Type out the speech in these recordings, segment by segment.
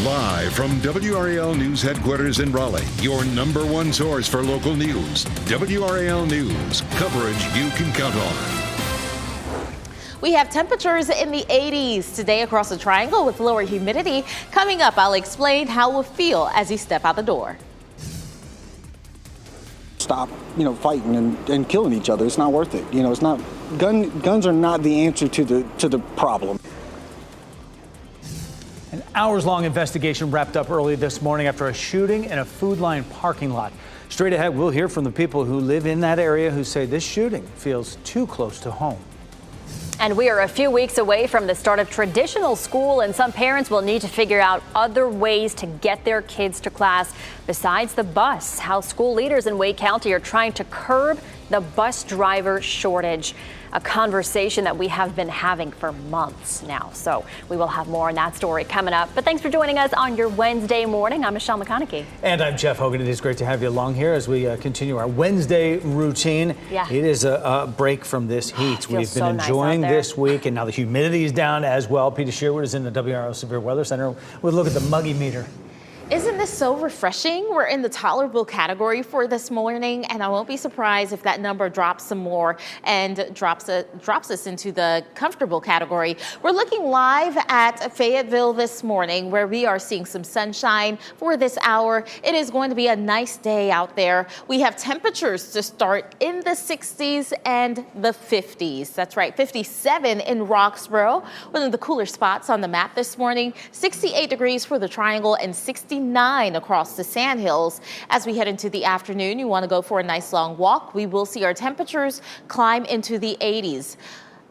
Live from WRAL News Headquarters in Raleigh, your #1 source for local news. WRAL News, coverage you can count on. We have temperatures in the 80s today across the triangle with lower humidity. Coming up, I'll explain how we'll feel as you step out the door. Stop, fighting and killing each other. It's not worth it. It's not. Guns are not the answer to the problem. An hours-long investigation wrapped up early this morning after a shooting in a Food Lion parking lot. Straight ahead, we'll hear from the people who live in that area who say this shooting feels too close to home. And we are a few weeks away from the start of traditional school, and some parents will need to figure out other ways to get their kids to class besides the bus. How school leaders in Wake County are trying to curb the bus driver shortage, a conversation that we have been having for months now. So we will have more on that story coming up. But thanks for joining us on your Wednesday morning. I'm Michelle McConaughey. And I'm Jeff Hogan. It is great to have you along here as we continue our Wednesday routine. Yeah. It is a break from this heat. We've been nice enjoying this week, and now the humidity is down as well. Peter Shearwood is in the WRAL Severe Weather Center. We'll look at the muggy meter. Isn't this so refreshing? We're in the tolerable category for this morning, and I won't be surprised if that number drops some more and drops us into the comfortable category. We're looking live at Fayetteville this morning, where we are seeing some sunshine for this hour. It is going to be a nice day out there. We have temperatures to start in the 60s and the 50s. That's right, 57 in Roxborough, one of the cooler spots on the map this morning. 68 degrees for the Triangle and 69 across the Sandhills. As we head into the afternoon, you want to go for a nice long walk. We will see our temperatures climb into the 80s.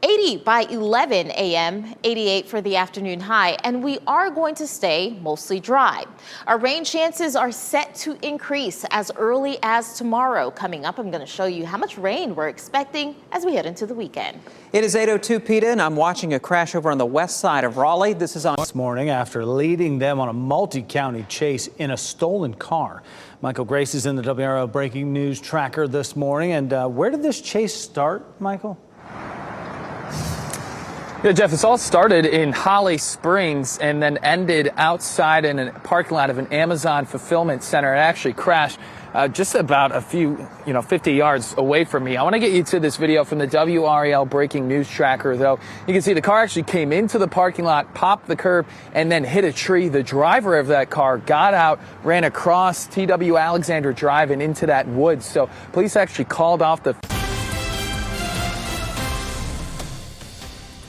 80 by 11 a.m., 88 for the afternoon high, and we are going to stay mostly dry. Our rain chances are set to increase as early as tomorrow. Coming up, I'm going to show you how much rain we're expecting as we head into the weekend. It is 8:02, Peta, and I'm watching a crash over on the west side of Raleigh. This is on This morning after leading them on a multi-county chase in a stolen car. Michael Grace is in the WRAL Breaking News Tracker this morning. And where did this chase start, Michael? Yeah, Jeff, this all started in Holly Springs and then ended outside in a parking lot of an Amazon fulfillment center. It actually crashed just about a few, 50 yards away from me. I want to get you to this video from the WRAL Breaking News Tracker, though. You can see the car actually came into the parking lot, popped the curb, and then hit a tree. The driver of that car got out, ran across TW Alexander Drive and into that woods. So police actually called off the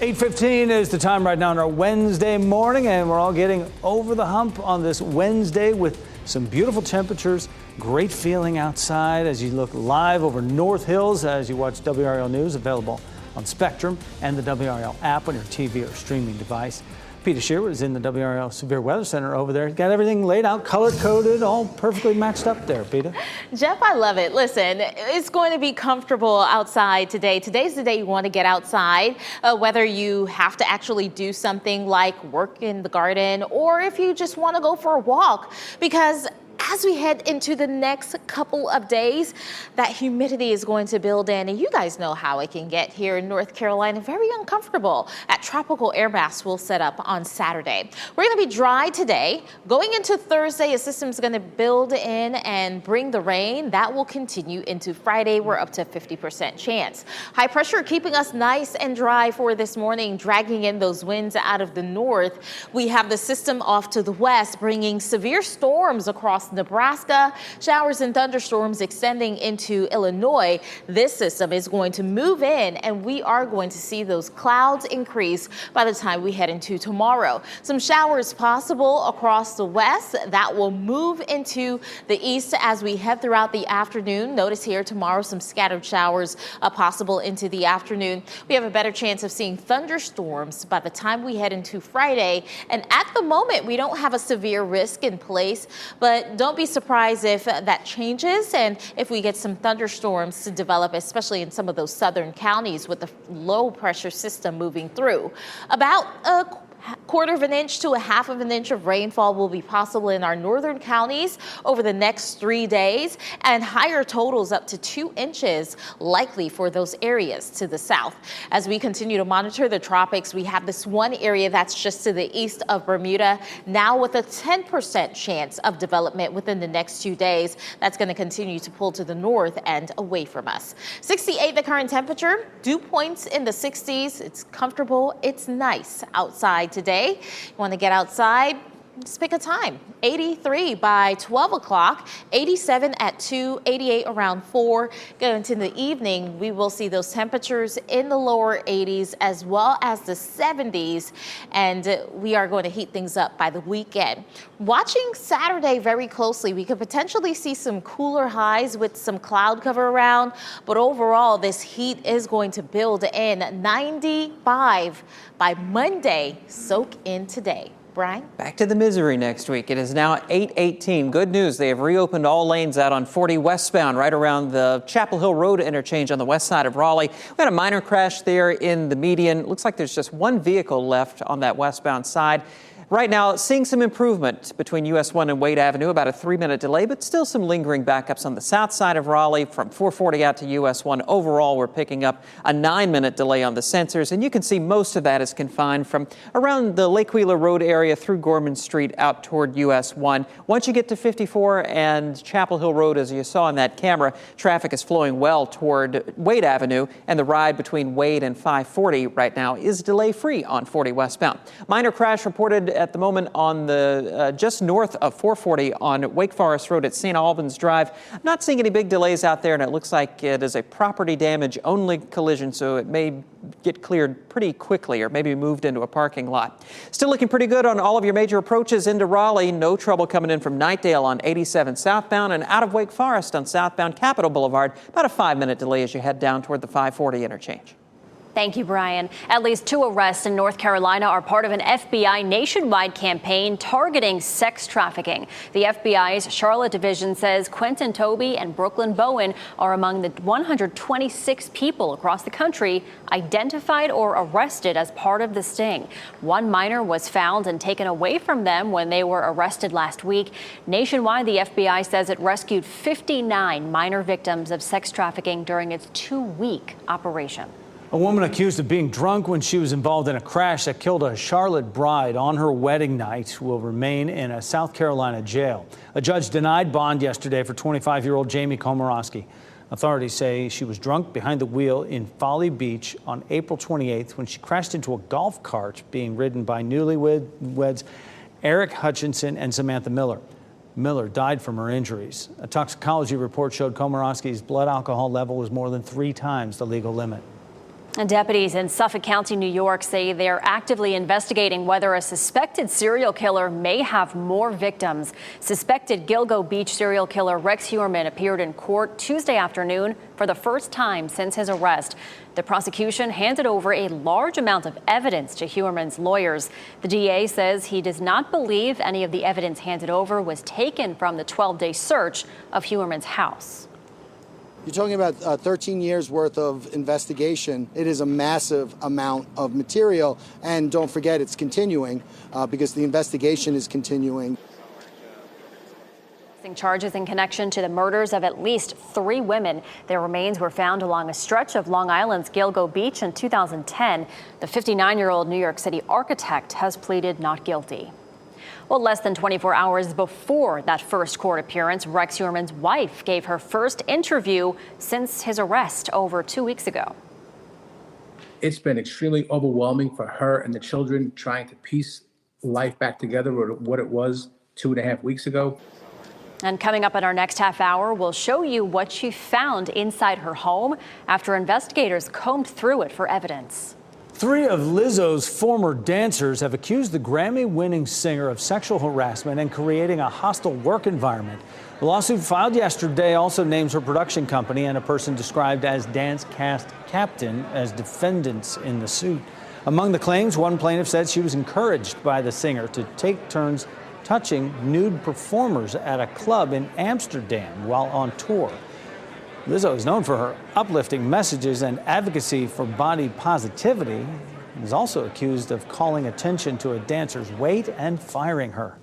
8:15 is the time right now on our Wednesday morning, and we're all getting over the hump on this Wednesday with some beautiful temperatures. Great feeling outside as you look live over North Hills as you watch WRAL News, available on Spectrum and the WRAL app on your TV or streaming device. Peter Shearwood is in the WRAL Severe Weather Center over there. Got everything laid out, color-coded, all perfectly matched up there, Peter. Jeff, I love it. Listen, it's going to be comfortable outside today. Today's the day you want to get outside, whether you have to actually do something like work in the garden or if you just want to go for a walk, because as we head into the next couple of days, that humidity is going to build in, and you guys know how it can get here in North Carolina. Very uncomfortable. At tropical air mass will set up on Saturday. We're going to be dry today. Going into Thursday, a system's going to build in and bring the rain. That will continue into Friday. We're up to 50% chance. High pressure keeping us nice and dry for this morning, dragging in those winds out of the north. We have the system off to the west, bringing severe storms across Nebraska, showers and thunderstorms extending into Illinois. This system is going to move in, and we are going to see those clouds increase by the time we head into tomorrow. Some showers possible across the west that will move into the east as we head throughout the afternoon. Notice here tomorrow some scattered showers possible into the afternoon. We have a better chance of seeing thunderstorms by the time we head into Friday. And at the moment, we don't have a severe risk in place, but don't be surprised if that changes and if we get some thunderstorms to develop, especially in some of those southern counties with the low pressure system moving through. About Quarter of an inch to a half of an inch of rainfall will be possible in our northern counties over the next 3 days, and higher totals up to 2 inches likely for those areas to the south. As we continue to monitor the tropics, we have this one area that's just to the east of Bermuda, now with a 10% chance of development within the next 2 days. That's going to continue to pull to the north and away from us. 68 the current temperature, dew points in the 60s. It's comfortable. It's nice outside today. You want to get outside? Just pick a time. 83 by 12 o'clock, 87 at 2, 88 around 4. Going into the evening, we will see those temperatures in the lower 80s as well as the 70s, and we are going to heat things up by the weekend. Watching Saturday very closely, we could potentially see some cooler highs with some cloud cover around, but overall, this heat is going to build in. 95 by Monday. Soak in today. Brian? Back to the misery next week. It is now 8:18. Good news, they have reopened all lanes out on 40 westbound right around the Chapel Hill Road interchange on the west side of Raleigh. We had a minor crash there in the median. Looks like there's just one vehicle left on that westbound side. Right now, seeing some improvement between US 1 and Wade Avenue, about a 3-minute delay, but still some lingering backups on the south side of Raleigh from 440 out to US 1. Overall, we're picking up a 9-minute delay on the sensors, and you can see most of that is confined from around the Lake Wheeler Road area through Gorman Street out toward US 1. Once you get to 54 and Chapel Hill Road, as you saw in that camera, traffic is flowing well toward Wade Avenue, and the ride between Wade and 540 right now is delay-free on 40 westbound. Minor crash reported at the moment on the just north of 440 on Wake Forest Road at St. Albans Drive. I'm not seeing any big delays out there, and it looks like it is a property damage only collision, so it may get cleared pretty quickly or maybe moved into a parking lot. Still looking pretty good on all of your major approaches into Raleigh. No trouble coming in from Knightdale on 87 southbound and out of Wake Forest on southbound Capitol Boulevard. About a 5-minute delay as you head down toward the 540 interchange. Thank you, Brian. At least 2 arrests in North Carolina are part of an FBI nationwide campaign targeting sex trafficking. The FBI's Charlotte division says Quentin Toby and Brooklyn Bowen are among the 126 people across the country identified or arrested as part of the sting. One minor was found and taken away from them when they were arrested last week. Nationwide, the FBI says it rescued 59 minor victims of sex trafficking during its 2-week operation. A woman accused of being drunk when she was involved in a crash that killed a Charlotte bride on her wedding night will remain in a South Carolina jail. A judge denied bond yesterday for 25-year-old Jamie Komorowski. Authorities say she was drunk behind the wheel in Folly Beach on April 28th when she crashed into a golf cart being ridden by newlyweds Eric Hutchinson and Samantha Miller. Miller died from her injuries. A toxicology report showed Komorowski's blood alcohol level was more than 3 times the legal limit. And deputies in Suffolk County, New York, say they are actively investigating whether a suspected serial killer may have more victims. Suspected Gilgo Beach serial killer Rex Heuermann appeared in court Tuesday afternoon for the first time since his arrest. The prosecution handed over a large amount of evidence to Heuermann's lawyers. The DA says he does not believe any of the evidence handed over was taken from the 12-day search of Heuermann's house. You're talking about 13 years worth of investigation. It is a massive amount of material. And don't forget, it's continuing because the investigation is continuing. Charges in connection to the murders of at least 3 women. Their remains were found along a stretch of Long Island's Gilgo Beach in 2010. The 59-year-old New York City architect has pleaded not guilty. Well, less than 24 hours before that first court appearance, Rex Heuermann's wife gave her first interview since his arrest over 2 weeks ago. It's been extremely overwhelming for her and the children trying to piece life back together with what it was 2.5 weeks ago. And coming up in our next half hour, we'll show you what she found inside her home after investigators combed through it for evidence. 3 of Lizzo's former dancers have accused the Grammy-winning singer of sexual harassment and creating a hostile work environment. The lawsuit filed yesterday also names her production company and a person described as dance cast captain as defendants in the suit. Among the claims, one plaintiff said she was encouraged by the singer to take turns touching nude performers at a club in Amsterdam while on tour. Lizzo is known for her uplifting messages and advocacy for body positivity. is also accused of calling attention to a dancer's weight and firing her.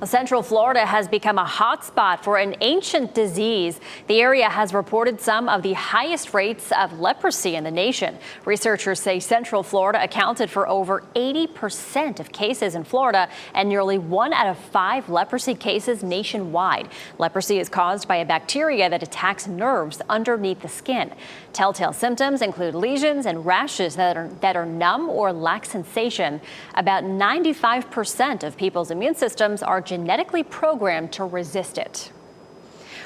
Central Florida has become a hotspot for an ancient disease. The area has reported some of the highest rates of leprosy in the nation. Researchers say Central Florida accounted for over 80% of cases in Florida and nearly 1 out of 5 leprosy cases nationwide. Leprosy is caused by a bacteria that attacks nerves underneath the skin. Telltale symptoms include lesions and rashes that are numb or lack sensation. About 95% of people's immune systems are genetically programmed to resist it.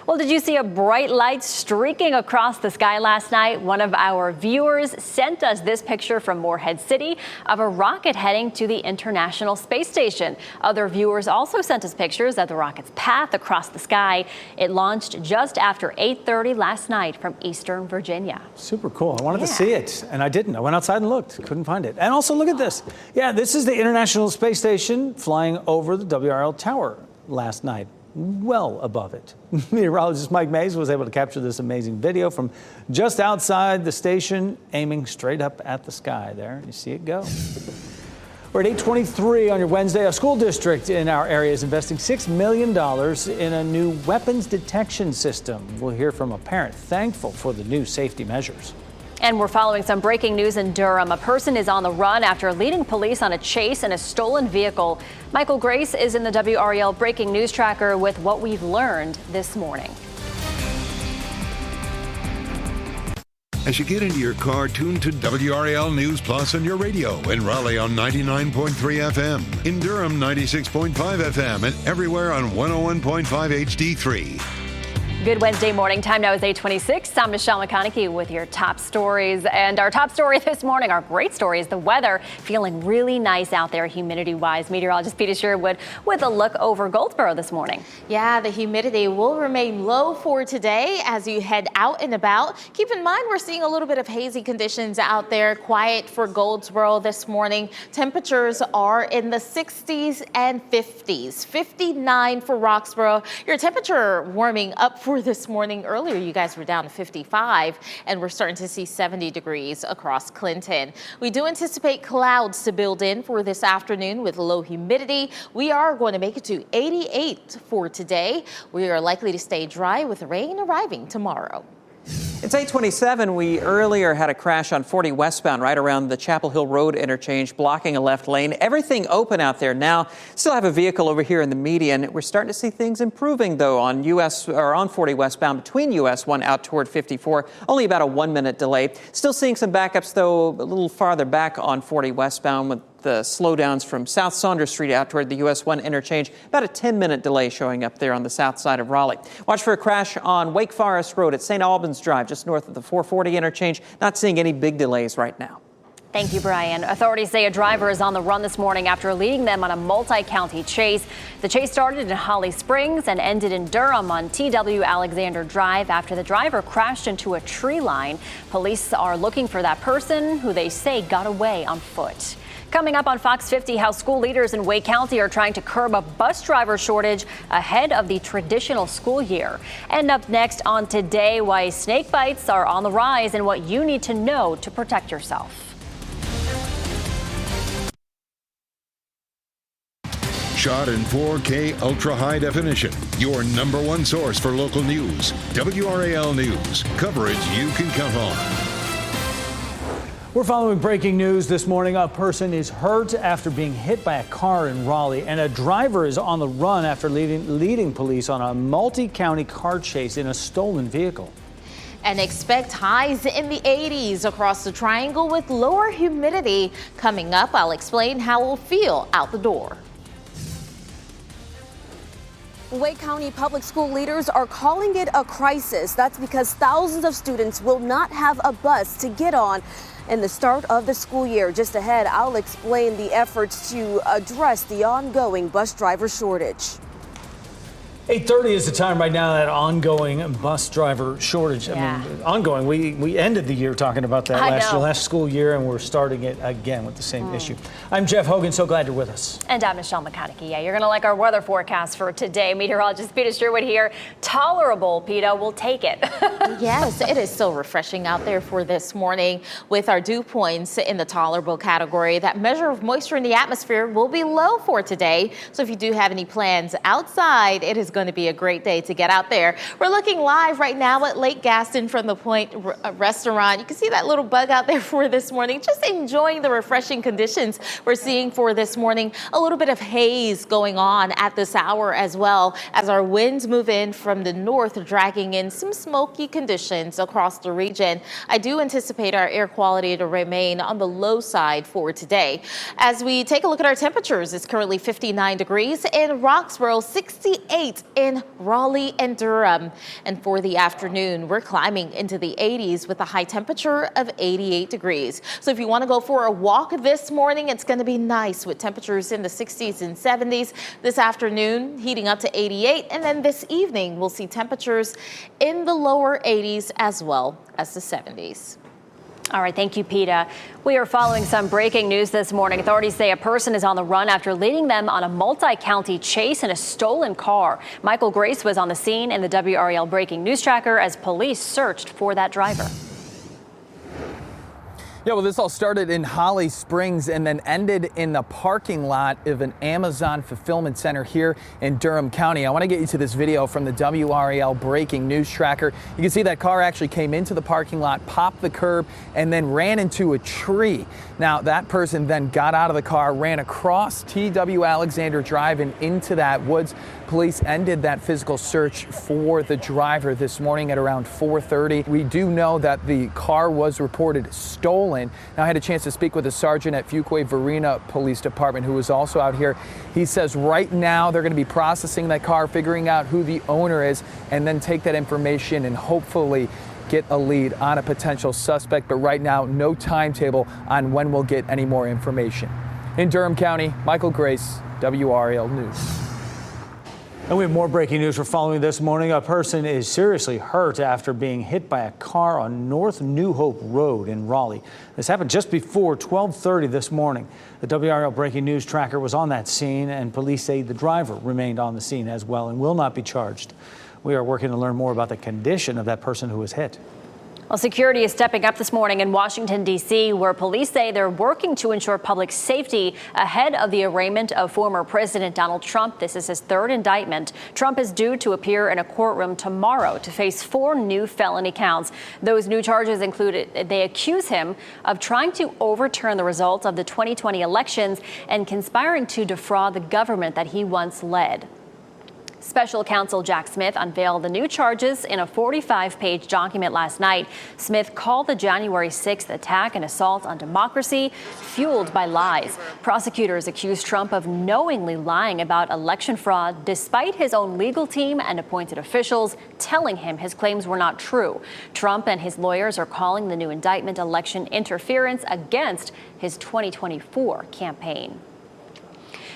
Well, did you see a bright light streaking across the sky last night? One of our viewers sent us this picture from Morehead City of a rocket heading to the International Space Station. Other viewers also sent us pictures of the rocket's path across the sky. It launched just after 8:30 last night from Eastern Virginia. Super cool. I wanted to see it, and I didn't. I went outside and looked. Couldn't find it. And also, look at this. Yeah, this is the International Space Station flying over the WRAL tower last night, well above it. Meteorologist Mike Mays was able to capture this amazing video from just outside the station, aiming straight up at the sky there. You see it go. We're at 8:23 on your Wednesday. A school district in our area is investing $6 million in a new weapons detection system. We'll hear from a parent thankful for the new safety measures. And we're following some breaking news in Durham. A person is on the run after leading police on a chase in a stolen vehicle. Michael Grace is in the WRAL breaking news tracker with what we've learned this morning. As you get into your car, tune to WRAL News Plus on your radio. In Raleigh on 99.3 FM. In Durham, 96.5 FM. And everywhere on 101.5 HD3. Good Wednesday morning. Time now is 8:26. I'm Michelle McConaughey with your top stories. And our top story this morning, our great story, is the weather feeling really nice out there humidity-wise. Meteorologist Peter Sherwood with a look over Goldsboro this morning. Yeah, the humidity will remain low for today as you head out and about. Keep in mind, we're seeing a little bit of hazy conditions out there. Quiet for Goldsboro this morning. Temperatures are in the 60s and 50s. 59 for Roxboro. Your temperature warming up for this morning. Earlier, you guys were down to 55, and we're starting to see 70 degrees across Clinton. We do anticipate clouds to build in for this afternoon with low humidity. We are going to make it to 88 for today. We are likely to stay dry with rain arriving tomorrow. It's 8:27. We earlier had a crash on 40 westbound right around the Chapel Hill Road interchange, blocking a left lane. Everything open out there now. Still have a vehicle over here in the median. We're starting to see things improving, though, on on 40 westbound between US 1 out toward 54. Only about a 1-minute delay. Still seeing some backups, though, a little farther back on 40 westbound with the slowdowns from South Saunders Street out toward the US 1 interchange. About a 10-minute delay showing up there on the south side of Raleigh. Watch for a crash on Wake Forest Road at St. Albans Drive, just north of the 440 interchange. Not seeing any big delays right now. Thank you, Brian. Authorities say a driver is on the run this morning after leading them on a multi-county chase. The chase started in Holly Springs and ended in Durham on TW Alexander Drive after the driver crashed into a tree line. Police are looking for that person who they say got away on foot. Coming up on Fox 50, how school leaders in Wake County are trying to curb a bus driver shortage ahead of the traditional school year. And up next on Today, why snake bites are on the rise and what you need to know to protect yourself. Shot in 4K ultra high definition. Your number one source for local news. WRAL News. Coverage you can count on. We're following breaking news this morning. A person is hurt after being hit by a car in Raleigh, and a driver is on the run after leading police on a multi-county car chase in a stolen vehicle. And expect highs in the 80s across the triangle with lower humidity. Coming up, I'll explain how we'll feel out the door. Wake County public school leaders are calling it a crisis. That's because thousands of students will not have a bus to get on in the start of the school year. Just ahead, I'll explain the efforts to address the ongoing bus driver shortage. 8:30 is the time right now, that ongoing bus driver shortage. Yeah. I mean, ongoing. We ended the year talking about that last school year, and we're starting it again with the same issue. I'm Jeff Hogan. So glad you're with us. And I'm Michelle McConaughey. Yeah, you're going to like our weather forecast for today. Meteorologist Peter Sherwood here. Tolerable, Peta. We'll take it. Yes, it is so refreshing out there for this morning with our dew points in the tolerable category. That measure of moisture in the atmosphere will be low for today. So if you do have any plans outside, it is going to be a great day to get out there. We're looking live right now at Lake Gaston from the Point restaurant. You can see that little bug out there for this morning. Just enjoying the refreshing conditions we're seeing for this morning. A little bit of haze going on at this hour as well as our winds move in from the north, dragging in some smoky conditions across the region. I do anticipate our air quality to remain on the low side for today. As we take a look at our temperatures, it's currently 59 degrees in Roxborough, 68 in Raleigh and Durham. And for the afternoon, we're climbing into the 80s with a high temperature of 88 degrees. So if you want to go for a walk this morning, it's going to be nice with temperatures in the 60s and 70s. This afternoon, heating up to 88. And then this evening, we'll see temperatures in the lower 80s as well as the 70s. All right, thank you, Peta. We are following some breaking news this morning. Authorities say a person is on the run after leading them on a multi-county chase in a stolen car. Michael Grace was on the scene in the WRAL breaking news tracker as police searched for that driver. Yeah, well, this all started in Holly Springs and then ended in the parking lot of an Amazon fulfillment center here in Durham County. I want to get you to this video from the WRAL breaking news tracker. You can see that car actually came into the parking lot, popped the curb, and then ran into a tree. Now, that person then got out of the car, ran across T.W. Alexander Drive and into that woods. Police ended that physical search for the driver this morning at around 4:30. We do know that the car was reported stolen. Now, I had a chance to speak with a sergeant at Fuquay-Varina Police Department who was also out here. He says right now they're going to be processing that car, figuring out who the owner is, and then take that information and hopefully get a lead on a potential suspect. But right now, no timetable on when we'll get any more information. In Durham County, Michael Grace, WRAL News. And we have more breaking news we're following this morning. A person is seriously hurt after being hit by a car on North New Hope Road in Raleigh. This happened just before 12:30 this morning. The WRAL breaking news tracker was on that scene, and police say the driver remained on the scene as well and will not be charged. We are working to learn more about the condition of that person who was hit. Well, security is stepping up this morning in Washington, D.C., where police say they're working to ensure public safety ahead of the arraignment of former President Donald Trump. This is his third indictment. Trump is due to appear in a courtroom tomorrow to face 4 new felony counts. Those new charges included they accuse him of trying to overturn the results of the 2020 elections and conspiring to defraud the government that he once led. Special counsel Jack Smith unveiled the new charges in a 45-page document last night. Smith called the January 6th attack an assault on democracy fueled by lies. Prosecutors accused Trump of knowingly lying about election fraud despite his own legal team and appointed officials telling him his claims were not true. Trump and his lawyers are calling the new indictment election interference against his 2024 campaign.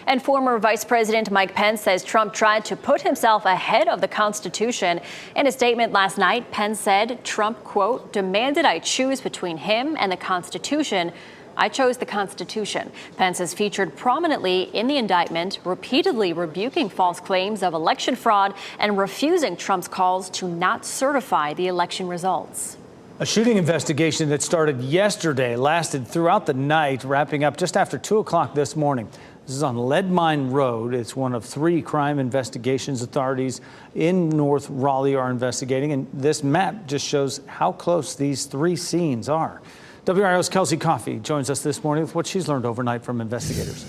And former Vice President Mike Pence says Trump tried to put himself ahead of the Constitution. In a statement last night, Pence said Trump, quote, demanded I choose between him and the Constitution. I chose the Constitution. Pence is featured prominently in the indictment, repeatedly rebuking false claims of election fraud and refusing Trump's calls to not certify the election results. A shooting investigation that started yesterday lasted throughout the night, wrapping up just after 2 o'clock this morning. This is on Lead Mine Road. It's one of 3 crime investigations authorities in North Raleigh are investigating. And this map just shows how close these 3 scenes are. WRAL's Kelsey Coffey joins us this morning with what she's learned overnight from investigators.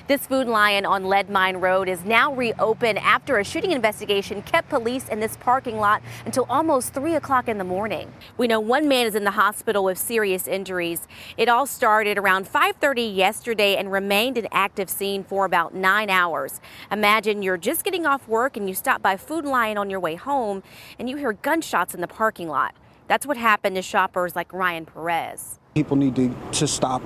This Food Lion on Lead Mine Road is now reopened after a shooting investigation kept police in this parking lot until almost 3 o'clock in the morning. We know one man is in the hospital with serious injuries. It all started around 5:30 yesterday and remained an active scene for about 9 hours. Imagine you're just getting off work and you stop by Food Lion on your way home and you hear gunshots in the parking lot. That's what happened to shoppers like Ryan Perez. People need to stop,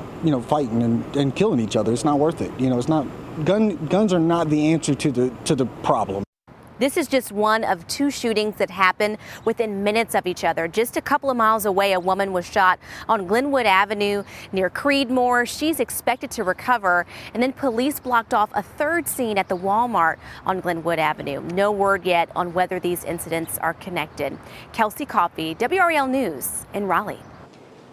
fighting and killing each other. It's not worth it. It's not guns are not the answer to the problem. This is just one of 2 shootings that happened within minutes of each other. Just a couple of miles away, a woman was shot on Glenwood Avenue near Creedmoor. She's expected to recover. And then police blocked off a third scene at the Walmart on Glenwood Avenue. No word yet on whether these incidents are connected. Kelsey Coffey, WRAL News in Raleigh.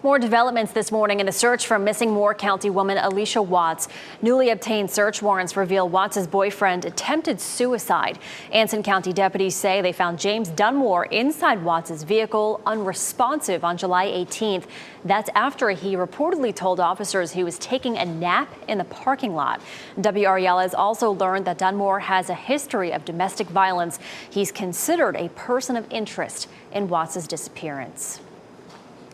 More developments this morning in a search for missing Moore County woman Alicia Watts. Newly obtained search warrants reveal Watts' boyfriend attempted suicide. Anson County deputies say they found James Dunmore inside Watts' vehicle unresponsive on July 18th. That's after he reportedly told officers he was taking a nap in the parking lot. WRAL has also learned that Dunmore has a history of domestic violence. He's considered a person of interest in Watts' disappearance.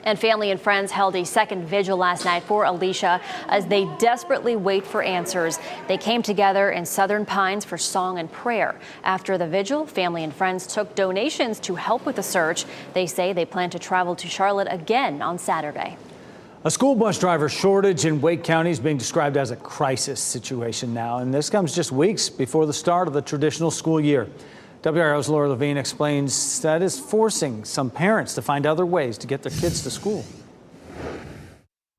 And family and friends held a second vigil last night for Alicia as they desperately wait for answers. They came together in Southern Pines for song and prayer. After the vigil, family and friends took donations to help with the search. They say they plan to travel to Charlotte again on Saturday. A school bus driver shortage in Wake County is being described as a crisis situation now, and this comes just weeks before the start of the traditional school year. WRAL's Laura Levine explains that is forcing some parents to find other ways to get their kids to school.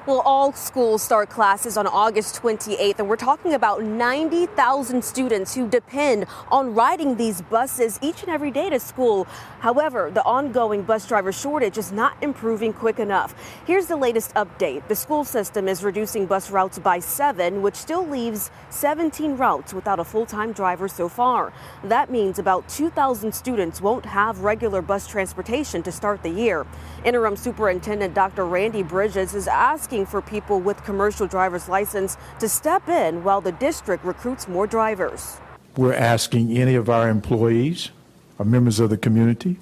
Well, all schools start classes on August 28th, and we're talking about 90,000 students who depend on riding these buses each and every day to school. However, the ongoing bus driver shortage is not improving quick enough. Here's the latest update. The school system is reducing bus routes by 7, which still leaves 17 routes without a full-time driver so far. That means about 2,000 students won't have regular bus transportation to start the year. Interim Superintendent Dr. Randy Bridges is asking for people with commercial driver's license to step in while the district recruits more drivers. We're asking any of our employees or members of the community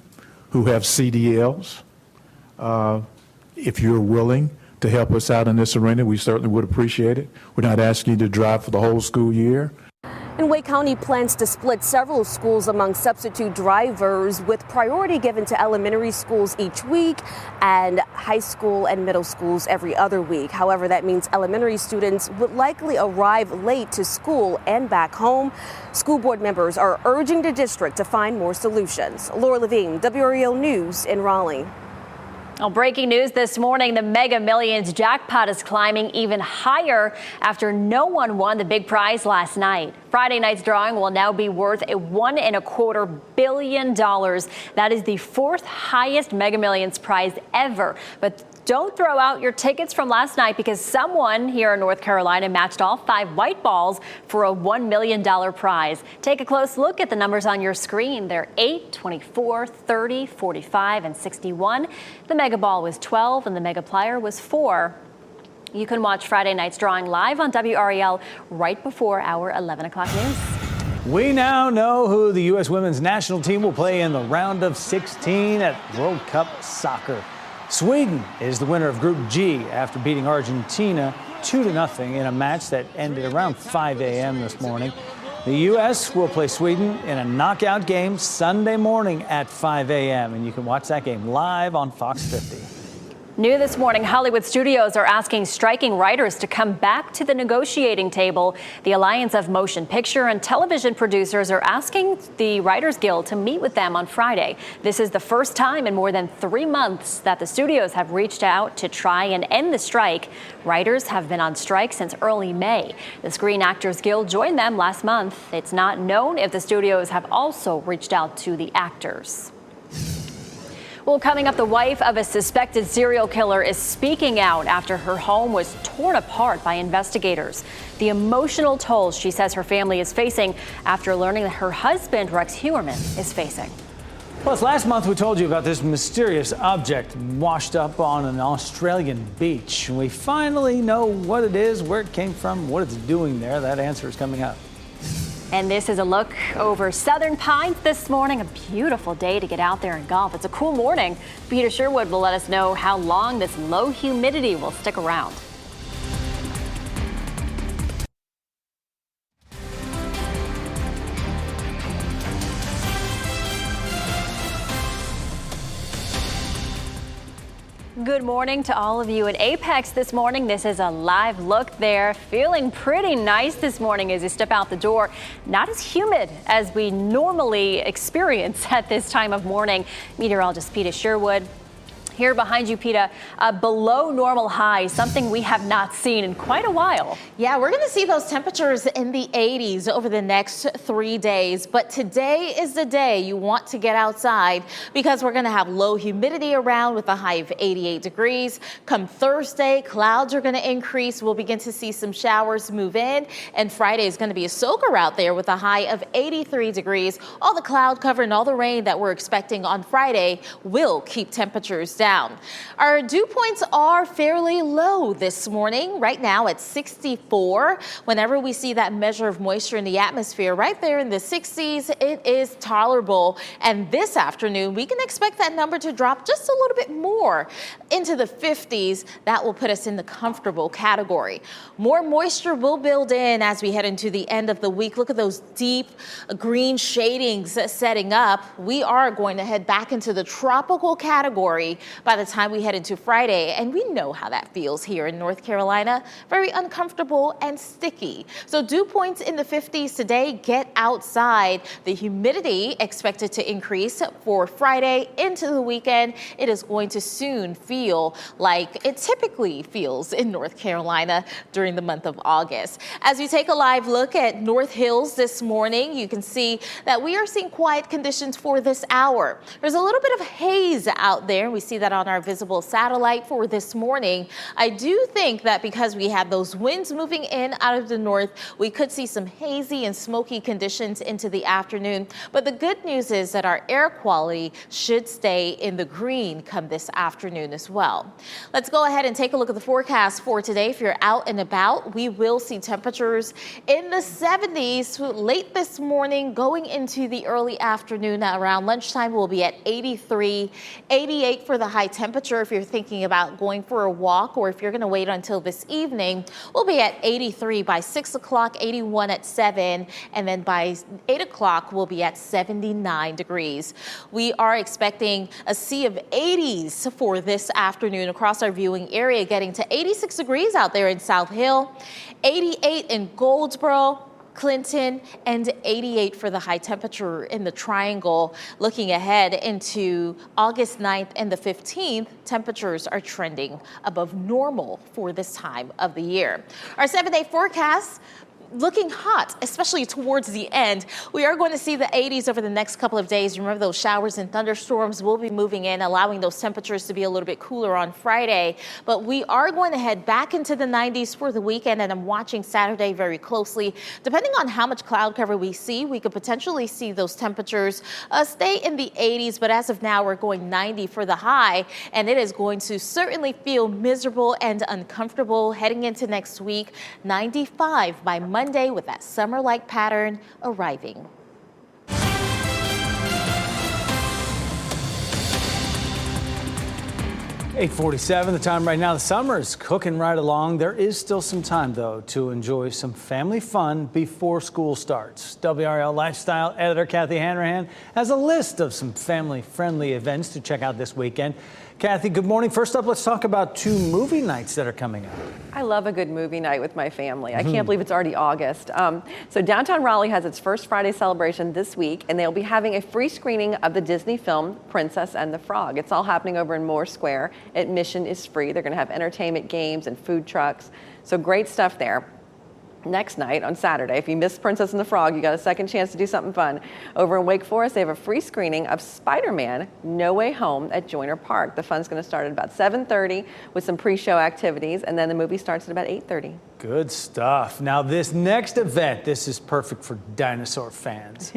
who have CDLs, if you're willing to help us out in this arena, we certainly would appreciate it. We're not asking you to drive for the whole school year. And Wake County plans to split several schools among substitute drivers, with priority given to elementary schools each week and high school and middle schools every other week. However, that means elementary students would likely arrive late to school and back home. School board members are urging the district to find more solutions. Laura Levine, WRAL News in Raleigh. Well, breaking news this morning, the Mega Millions jackpot is climbing even higher after no one won the big prize last night. Friday night's drawing will now be worth $1.25 billion. That is the 4th highest Mega Millions prize ever. But don't throw out your tickets from last night, because someone here in North Carolina matched all 5 white balls for a $1 million prize. Take a close look at the numbers on your screen. They're 8, 24, 30, 45, and 61. The Mega Ball was 12 and the Mega Plier was 4. You can watch Friday night's drawing live on WRAL right before our 11 o'clock news. We now know who the U.S. women's national team will play in the round of 16 at World Cup Soccer. Sweden is the winner of Group G after beating Argentina 2-0 in a match that ended around 5 a.m. this morning. The U.S. will play Sweden in a knockout game Sunday morning at 5 a.m. and you can watch that game live on Fox 50. New this morning, Hollywood studios are asking striking writers to come back to the negotiating table. The Alliance of Motion Picture and Television Producers are asking the Writers Guild to meet with them on Friday. This is the first time in more than 3 months that the studios have reached out to try and end the strike. Writers have been on strike since early May. The Screen Actors Guild joined them last month. It's not known if the studios have also reached out to the actors. Well, coming up, the wife of a suspected serial killer is speaking out after her home was torn apart by investigators. The emotional toll she says her family is facing after learning that her husband, Rex Heuermann, is facing. Plus, last month we told you about this mysterious object washed up on an Australian beach. We finally know what it is, where it came from, what it's doing there. That answer is coming up. And this is a look over Southern Pines this morning. A beautiful day to get out there and golf. It's a cool morning. Peter Sherwood will let us know how long this low humidity will stick around. Good morning to all of you at Apex this morning. This is a live look there. Feeling pretty nice this morning as you step out the door. Not as humid as we normally experience at this time of morning. Meteorologist Peter Sherwood. Here behind you, Peta, below normal highs, something we have not seen in quite a while. Yeah, we're going to see those temperatures in the 80s over the next 3 days. But today is the day you want to get outside because we're going to have low humidity around with a high of 88 degrees. Come Thursday, clouds are going to increase. We'll begin to see some showers move in. And Friday is going to be a soaker out there with a high of 83 degrees. All the cloud cover and all the rain that we're expecting on Friday will keep temperatures down. Our dew points are fairly low this morning, right now at 64. Whenever we see that measure of moisture in the atmosphere right there in the 60s, it is tolerable. And this afternoon, we can expect that number to drop just a little bit more into the 50s. That will put us in the comfortable category. More moisture will build in as we head into the end of the week. Look at those deep green shadings setting up. We are going to head back into the tropical category by the time we head into Friday. And we know how that feels here in North Carolina. Very uncomfortable and sticky. So dew points in the 50s today. Get outside. The humidity expected to increase for Friday into the weekend. It is going to soon feel like it typically feels in North Carolina during the month of August. As you take a live look at North Hills this morning, you can see that we are seeing quiet conditions for this hour. There's a little bit of haze out there. We see that on our visible satellite for this morning. I do think that because we have those winds moving in out of the north, we could see some hazy and smoky conditions into the afternoon. But the good news is that our air quality should stay in the green come this afternoon as well. Let's go ahead and take a look at the forecast for today. If you're out and about, we will see temperatures in the 70s late this morning, going into the early afternoon. Around lunchtime, we'll be at 83, 88 for the high temperature. If you're thinking about going for a walk or if you're going to wait until this evening, we'll be at 83 by 6 o'clock, 81 at 7, and then by 8 o'clock, we'll be at 79 degrees. We are expecting a sea of 80s for this afternoon across our viewing area, getting to 86 degrees out there in South Hill, 88 in Goldsboro, Clinton, and 88 for the high temperature in the Triangle. Looking ahead into August 9th and the 15th, temperatures are trending above normal for this time of the year. Our 7-day forecast looking hot, especially towards the end. We are going to see the 80s over the next couple of days. Remember, those showers and thunderstorms will be moving in, allowing those temperatures to be a little bit cooler on Friday. But we are going to head back into the 90s for the weekend, and I'm watching Saturday very closely. Depending on how much cloud cover we see, we could potentially see those temperatures stay in the 80s. But as of now, we're going 90 for the high, and it is going to certainly feel miserable and uncomfortable heading into next week. 95 by Monday with that summer-like pattern arriving. 8:47, the time right now. The summer is cooking right along. There is still some time, though, to enjoy some family fun before school starts. WRAL lifestyle editor Kathy Hanrahan has a list of some family-friendly events to check out this weekend. Kathy, good morning. First up, let's talk about 2 movie nights that are coming up. I love a good movie night with my family. I can't believe it's already August. So downtown Raleigh has its first Friday celebration this week, and they'll be having a free screening of the Disney film Princess and the Frog. It's all happening over in Moore Square. Admission is free. They're going to have entertainment, games, and food trucks. So great stuff there. Next night on Saturday, if you missed Princess and the Frog, you got a second chance to do something fun. Over in Wake Forest, they have a free screening of Spider-Man No Way Home at Joyner Park. The fun's going to start at about 7:30 with some pre-show activities, and then the movie starts at about 8:30. Good stuff. Now, this next event, this is perfect for dinosaur fans.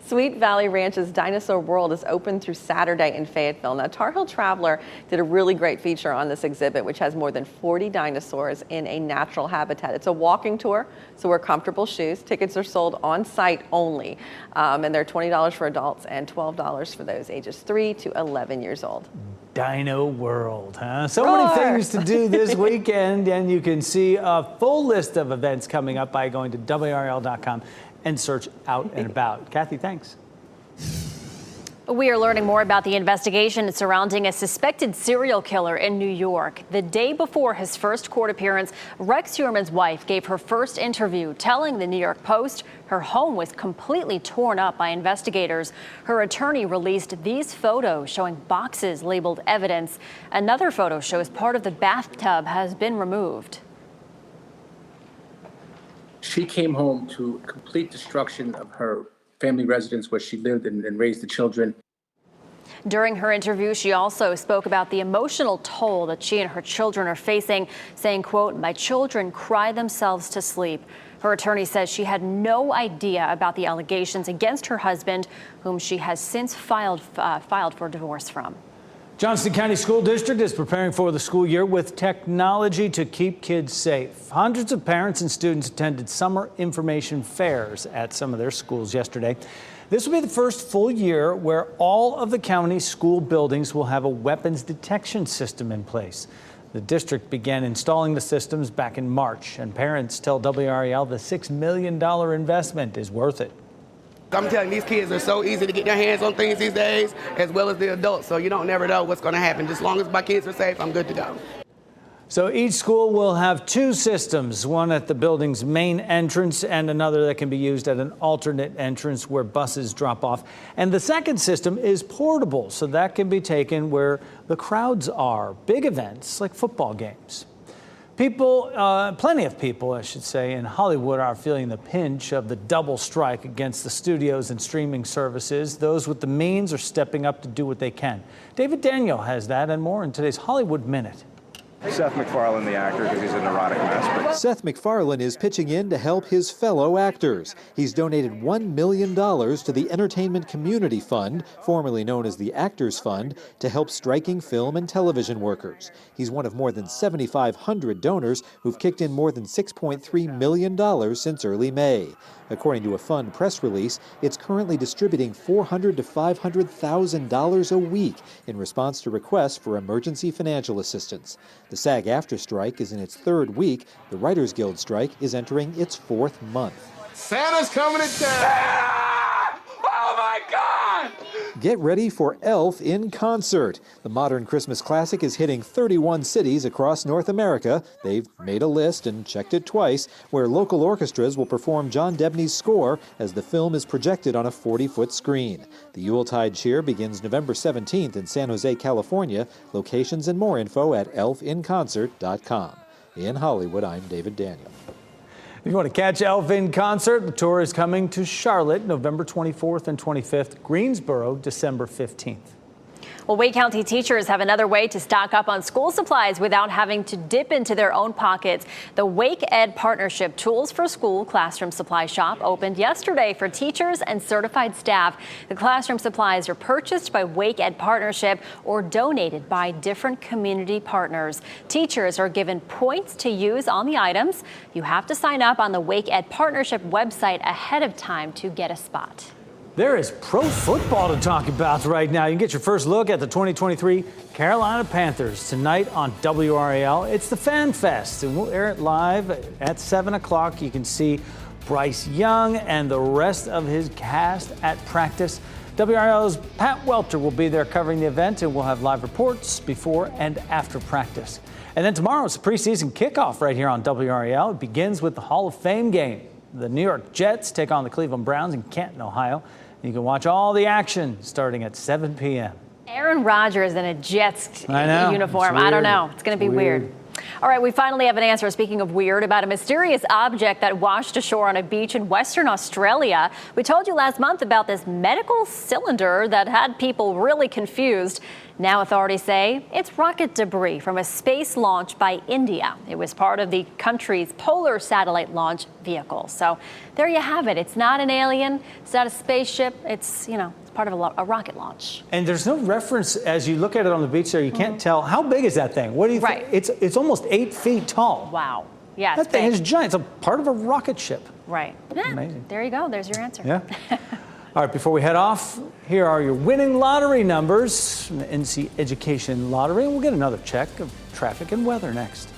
Sweet Valley Ranch's Dinosaur World is open through Saturday in Fayetteville. Now, Tar Heel Traveler did a really great feature on this exhibit, which has more than 40 dinosaurs in a natural habitat. It's a walking tour, so wear comfortable shoes. Tickets are sold on site only, and they're $20 for adults and $12 for those ages 3 to 11 years old. Dino World, huh? So many things to do this weekend, and you can see a full list of events coming up by going to WRAL.com and search Out and About. Kathy, thanks. We are learning more about the investigation surrounding a suspected serial killer in New York. The day before his first court appearance, Rex Heuermann's wife gave her first interview, telling the New York Post her home was completely torn up by investigators. Her attorney released these photos showing boxes labeled evidence. Another photo shows part of the bathtub has been removed. She came home to complete destruction of her family residence where she lived and raised the children. During her interview, she also spoke about the emotional toll that she and her children are facing, saying, quote, "My children cry themselves to sleep." Her attorney says she had no idea about the allegations against her husband, whom she has since filed for divorce from. Johnston County School District is preparing for the school year with technology to keep kids safe. Hundreds of parents and students attended summer information fairs at some of their schools yesterday. This will be the first full year where all of the county's school buildings will have a weapons detection system in place. The district began installing the systems back in March, and parents tell WRAL the $6 million investment is worth it. I'm telling you, these kids are so easy to get their hands on things these days, as well as the adults, so you don't never know what's going to happen. Just as long as my kids are safe, I'm good to go. So each school will have two systems, one at the building's main entrance and another that can be used at an alternate entrance where buses drop off. And the second system is portable, so that can be taken where the crowds are, big events like football games. Plenty of people, I should say, in Hollywood are feeling the pinch of the double strike against the studios and streaming services. Those with the means are stepping up to do what they can. David Daniel has that and more in today's Hollywood Minute. Seth MacFarlane, the actor, because he's an erotic mess. Seth MacFarlane is pitching in to help his fellow actors. He's donated $1 million to the Entertainment Community Fund, formerly known as the Actors Fund, to help striking film and television workers. He's one of more than 7,500 donors who've kicked in more than $6.3 million since early May. According to a fund press release, it's currently distributing $400,000 to $500,000 a week in response to requests for emergency financial assistance. The SAG-AFTRA strike is in its third week. The Writers Guild strike is entering its fourth month. Santa's coming to town! Oh my God! Get ready for Elf in Concert. The modern Christmas classic is hitting 31 cities across North America. They've made a list and checked it twice, where local orchestras will perform John Debney's score as the film is projected on a 40-foot screen. The Yuletide Cheer begins November 17th in San Jose, California. Locations and more info at elfinconcert.com. In Hollywood, I'm David Daniel. If you want to catch Elf in concert, the tour is coming to Charlotte November 24th and 25th, Greensboro December 15th. Well, Wake County teachers have another way to stock up on school supplies without having to dip into their own pockets. The Wake Ed Partnership Tools for School Classroom Supply Shop opened yesterday for teachers and certified staff. The classroom supplies are purchased by Wake Ed Partnership or donated by different community partners. Teachers are given points to use on the items. You have to sign up on the Wake Ed Partnership website ahead of time to get a spot. There is pro football to talk about right now. You can get your first look at the 2023 Carolina Panthers tonight on WRAL. It's the Fan Fest, and we'll air it live at 7 o'clock. You can see Bryce Young and the rest of his cast at practice. WRAL's Pat Welter will be there covering the event, and we'll have live reports before and after practice. And then tomorrow is the preseason kickoff right here on WRAL. It begins with the Hall of Fame game. The New York Jets take on the Cleveland Browns in Canton, Ohio. You can watch all the action starting at 7 p.m. Aaron Rodgers in a Jets uniform. I don't know. It's going to be weird. All right, we finally have an answer, speaking of weird, about a mysterious object that washed ashore on a beach in Western Australia. We told you last month about this medical cylinder that had people really confused. Now authorities say it's rocket debris from a space launch by India. It was part of the country's polar satellite launch vehicle. So there you have it. It's not an alien. It's not a spaceship. It's, it's part of a rocket launch. And there's no reference as you look at it on the beach there. You can't tell. How big is that thing? What do you think? It's almost 8 feet tall. Wow. Yeah, that thing is giant. It's a part of a rocket ship. Right. Yeah, amazing. There you go. There's your answer. Yeah. All right, before we head off, here are your winning lottery numbers from the NC Education Lottery. And we'll get another check of traffic and weather next.